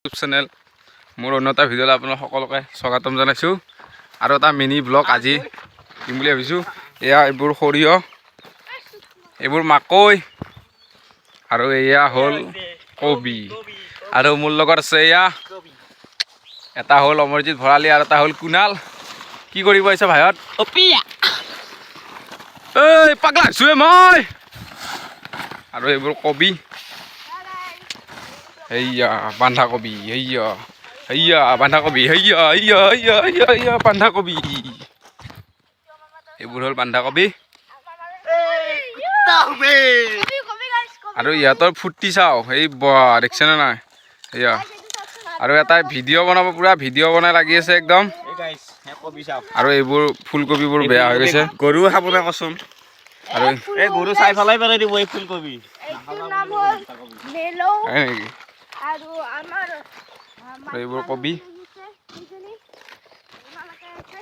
YouTube channel মোৰ অন্য এটা ভিডিঅ'লৈ আপোনালোক সকলোকে স্বাগতম জনাইছোঁ আৰু এটা মিনি ব্লগ আজি দিম বুলি ভাবিছোঁ। এয়া এইবোৰ সৰিয়হ, এইবোৰ মাকৈ আৰু এয়া হ'ল কবি আৰু মোৰ লগত আছে এয়া এটা হ'ল অমৰজিৎ ভৰালী আৰু এটা হ'ল কুণাল। কি কৰিব আহিছে ভাইহঁত? এই পাগলা হৈছোঁ মই। আৰু এইবোৰ কবি, হেইয়া বন্ধাকবি, হেইয়া বন্ধাকবি, হেইয়া বন্ধাকবি। এইবোৰ হ'ল বন্ধাকবি আৰু ইহঁতৰ ফূৰ্তি চাওঁ। এই দেখিছে নে নাই? এয়া আৰু এটা ভিডিঅ' বনাব, পুৰা ভিডিঅ' বনাই লাগি আছে একদম। আৰু এইবোৰ ফুলকবিবোৰ বেয়া হৈ গৈছে। গৰু খাব না কচোন। আৰু এই গৰু চাই পেলাই পেলাই দিব এই ফুলকবি। এইবোৰ কবি